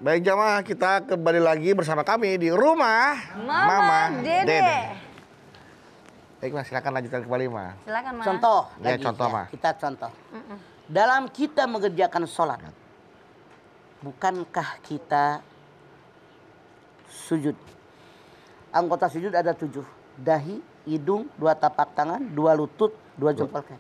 Baik jamaah, kita kembali lagi bersama kami di rumah Mama Dede. Baik Mas, silakan lanjutkan kembali Mas. Silakan Mas. Contoh Ya, lagi, contoh, ya. Mas. Kita contoh. Dalam kita mengerjakan sholat, bukankah kita sujud? Anggota sujud ada 7. Dahi, hidung, 2 tapak tangan, 2 lutut, 2 jempol kaki.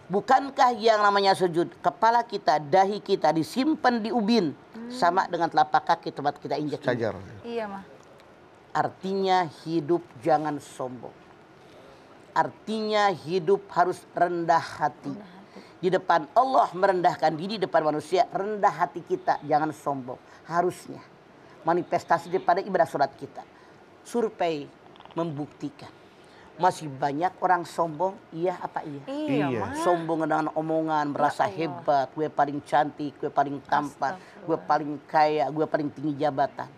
Bukankah yang namanya sujud, kepala kita, dahi kita disimpan di ubin, sama dengan telapak kaki tempat kita injak. Sajar. Iya Mas. Artinya hidup jangan sombong. Artinya hidup harus rendah hati. Di depan Allah merendahkan diri, di depan manusia rendah hati kita, jangan sombong. Harusnya manifestasi daripada ibadah sholat kita. Survei membuktikan masih banyak orang sombong, iya apa iya? Iya Iya. Mas. Sombong dengan omongan, merasa hebat, gue paling cantik, gue paling tampan, gue paling kaya, gue paling tinggi jabatan.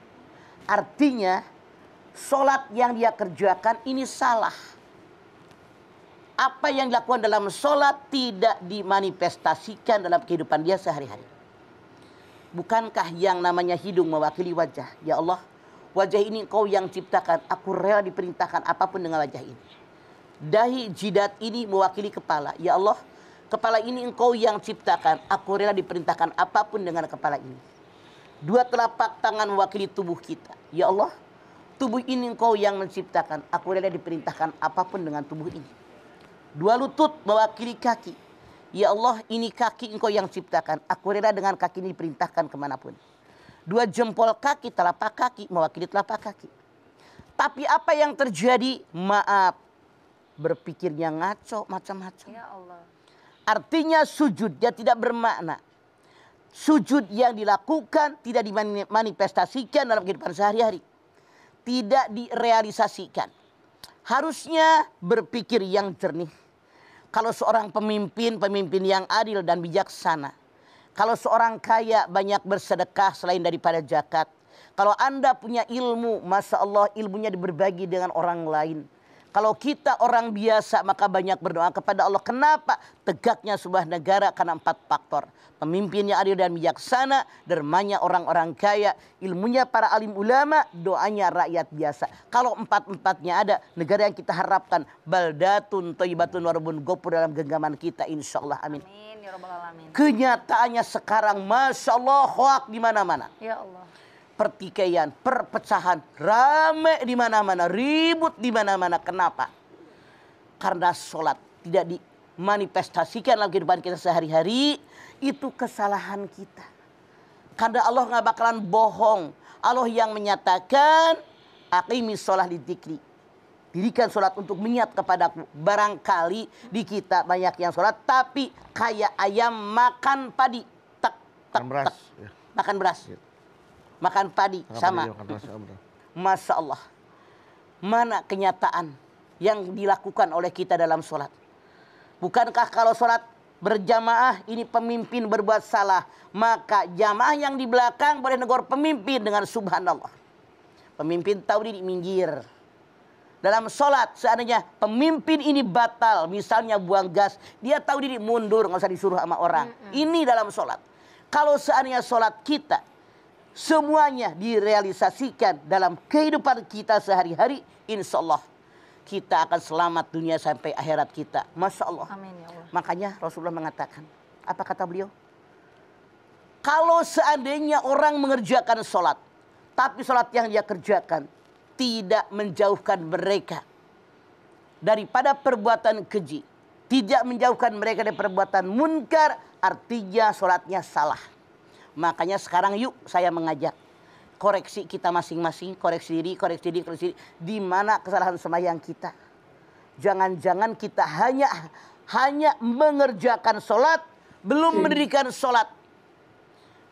Artinya sholat yang dia kerjakan ini salah. Apa yang dilakukan dalam sholat tidak dimanifestasikan dalam kehidupan dia sehari-hari. Bukankah yang namanya hidung mewakili wajah? Ya Allah, wajah ini Engkau yang ciptakan, aku rela diperintahkan apapun dengan wajah ini. Dahi jidat ini mewakili kepala. Ya Allah, kepala ini Engkau yang ciptakan, aku rela diperintahkan apapun dengan kepala ini. 2 telapak tangan mewakili tubuh kita. Ya Allah, tubuh ini Engkau yang menciptakan, aku rela diperintahkan apapun dengan tubuh ini. 2 lutut mewakili kaki. Ya Allah, ini kaki Engkau yang ciptakan, aku rela dengan kaki ini diperintahkan kemanapun. 2 jempol kaki, telapak kaki mewakili telapak kaki. Tapi apa yang terjadi? Maaf, berpikirnya ngaco macam-macam. Ya Allah. Artinya sujud dia tidak bermakna. Sujud yang dilakukan tidak dimanifestasikan dalam kehidupan sehari-hari. Tidak direalisasikan. Harusnya berpikir yang jernih. Kalau seorang pemimpin yang adil dan bijaksana. Kalau seorang kaya banyak bersedekah selain daripada zakat. Kalau Anda punya ilmu, Masya Allah ilmunya berbagi dengan orang lain. Kalau kita orang biasa maka banyak berdoa kepada Allah. Kenapa? Tegaknya sebuah negara karena 4 faktor. Pemimpinnya adil dan bijaksana, dermanya orang-orang kaya, ilmunya para alim ulama, doanya rakyat biasa. Kalau 4-4-nya ada, negara yang kita harapkan baldatun thayyibatun warabun ghafur dalam genggaman kita insyaallah amin. Amin ya rabbal alamin. Kenyataannya sekarang Masya Allah hoak di mana-mana. Ya Allah. Pertikaian, perpecahan, rame di mana-mana, ribut di mana-mana. Kenapa? Karena sholat tidak dimanifestasikan dalam kehidupan kita sehari-hari. Itu kesalahan kita. Karena Allah nggak bakalan bohong. Allah yang menyatakan, aqimis sholat lidzikri. Dirikan sholat untuk mengingat kepadaku. Barangkali di kita banyak yang sholat, tapi kayak ayam makan padi. Tak, tak, Makan beras. tak. Makan beras. Makan padi sama. Masya Allah. Mana kenyataan yang dilakukan oleh kita dalam sholat? Bukankah kalau sholat berjamaah ini pemimpin berbuat salah, maka jamaah yang di belakang boleh negur pemimpin dengan subhanallah. Pemimpin tahu diri minggir. Dalam sholat seandainya pemimpin ini batal, misalnya buang gas, dia tahu diri mundur, nggak usah disuruh sama orang. Ini dalam sholat. Kalau seandainya sholat kita semuanya direalisasikan dalam kehidupan kita sehari-hari, insya Allah kita akan selamat dunia sampai akhirat kita. Masya Allah. Amin ya Allah. Makanya Rasulullah mengatakan, apa kata beliau? Kalau seandainya orang mengerjakan sholat, tapi sholat yang dia kerjakan tidak menjauhkan mereka daripada perbuatan keji, tidak menjauhkan mereka dari perbuatan munkar, artinya sholatnya salah. Makanya sekarang yuk saya mengajak koreksi kita masing-masing, koreksi diri. Di mana kesalahan sembahyang kita? Jangan-jangan kita hanya mengerjakan sholat, belum mendirikan sholat.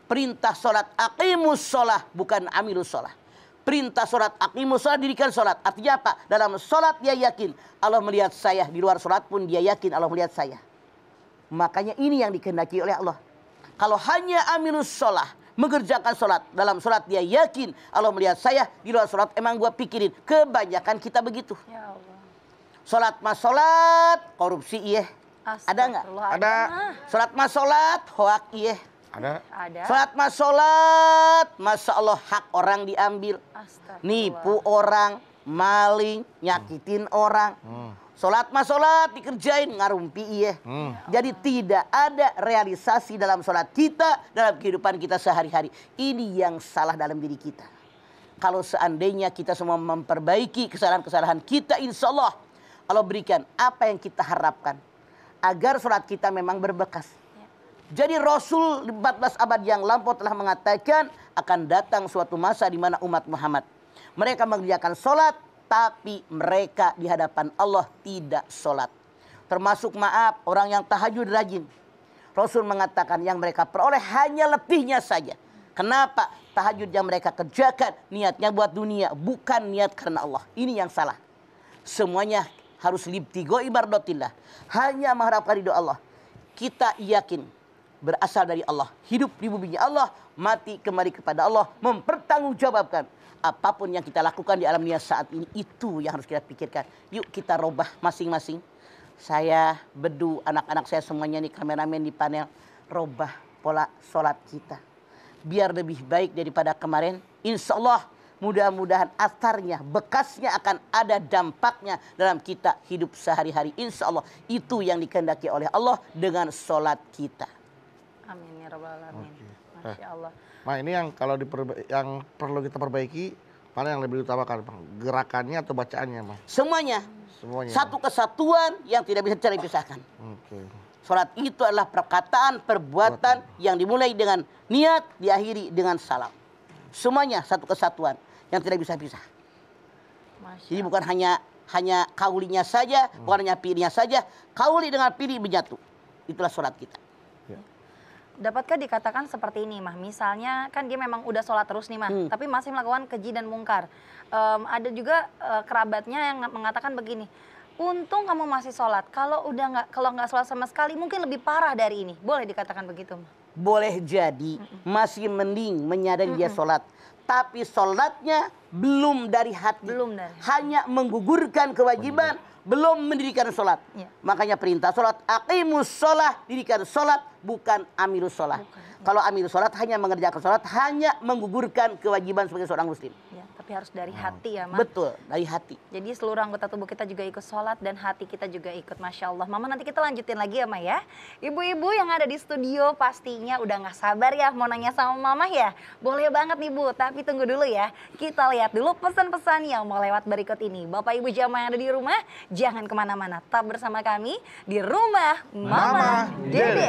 Perintah sholat aqimus sholah, bukan amilus sholah. Perintah sholat aqimus sholah, dirikan sholat. Artinya apa? Dalam sholat dia yakin Allah melihat saya, di luar sholat pun dia yakin Allah melihat saya. Makanya ini yang dikehendaki oleh Allah. Kalau hanya amilus sholah, mengerjakan sholat, dalam sholat dia yakin Allah melihat saya, di luar sholat emang gua pikirin. Kebanyakan kita begitu. Ya Allah. Sholat mas sholat, korupsi iya. Ada nggak? Astagfirullah, Ada. Sholat mas sholat, hoak iya. Ada. Sholat mas sholat, Masya Allah hak orang diambil. Astagfirullah. Nipu orang, maling, nyakitin orang. Sholat mas sholat dikerjain, ngarumpi iya. Jadi tidak ada realisasi dalam sholat kita, dalam kehidupan kita sehari-hari. Ini yang salah dalam diri kita. Kalau seandainya kita semua memperbaiki kesalahan-kesalahan kita, insya Allah Allah berikan apa yang kita harapkan. Agar sholat kita memang berbekas. Jadi Rasul 14 abad yang lampau telah mengatakan akan datang suatu masa di mana umat Muhammad mereka mengerjakan sholat, tapi mereka di hadapan Allah tidak sholat. Termasuk maaf orang yang tahajud rajin. Rasul mengatakan yang mereka peroleh hanya letihnya saja. Kenapa? Tahajud yang mereka kerjakan niatnya buat dunia, bukan niat karena Allah. Ini yang salah. Semuanya harus libtigo ibardotillah. Hanya mengharapkan ridho Allah. Kita yakin berasal dari Allah, hidup di bumi Allah, mati kembali kepada Allah, mempertanggungjawabkan apapun yang kita lakukan di alam dunia saat ini. Itu yang harus kita pikirkan. Yuk kita robah masing-masing. Saya, Bedu, anak-anak saya semuanya nih, kameramen di panel, robah pola sholat kita biar lebih baik daripada kemarin. Insya Allah mudah-mudahan asarnya, bekasnya akan ada dampaknya dalam kita hidup sehari-hari. Insya Allah itu yang dikehendaki oleh Allah dengan sholat kita. Amin ya rabbal alamin. Masya Allah. Nah ini yang kalau yang perlu kita perbaiki, mana yang lebih utamakan, Bang? Gerakannya atau bacaannya, Bang? Semuanya. Semuanya. Satu kesatuan yang tidak bisa dipisahkan. Oke. Sholat itu adalah perkataan, perbuatan yang dimulai dengan niat, diakhiri dengan salam. Semuanya satu kesatuan yang tidak bisa pisah. Jadi bukan hanya kaulinya saja, bukan hanya pilihnya saja. Kauli dengan pilih menyatu. Itulah sholat kita. Dapatkah dikatakan seperti ini, Mah? Misalnya kan dia memang udah sholat terus nih, Mah, tapi masih melakukan keji dan mungkar. Ada juga kerabatnya yang mengatakan begini, untung kamu masih sholat. Kalau nggak sholat sama sekali, mungkin lebih parah dari ini. Boleh dikatakan begitu, Mah? Boleh jadi masih mending menyadari dia sholat. Tapi sholatnya belum dari hati. Belum dari hati. Hanya menggugurkan kewajiban, belum mendirikan sholat. Ya. Makanya perintah sholat, aqimus sholat, dirikan sholat, bukan amilus sholat. Kalau amilus sholat hanya mengerjakan sholat, hanya menggugurkan kewajiban sebagai seorang muslim. Ya, tapi harus dari hati ya, Mah. Betul, dari hati. Jadi seluruh anggota tubuh kita juga ikut sholat dan hati kita juga ikut. Masya Allah. Mama nanti kita lanjutin lagi ya, Ma ya. Ibu-ibu yang ada di studio pastinya udah gak sabar ya mau nanya sama Mama ya. Boleh banget nih Bu, tapi tunggu dulu ya. Kita lihat dulu pesan-pesan yang mau lewat berikut ini. Bapak Ibu jamaah yang ada di rumah, jangan kemana-mana. Tetap bersama kami di Rumah Mama Dede.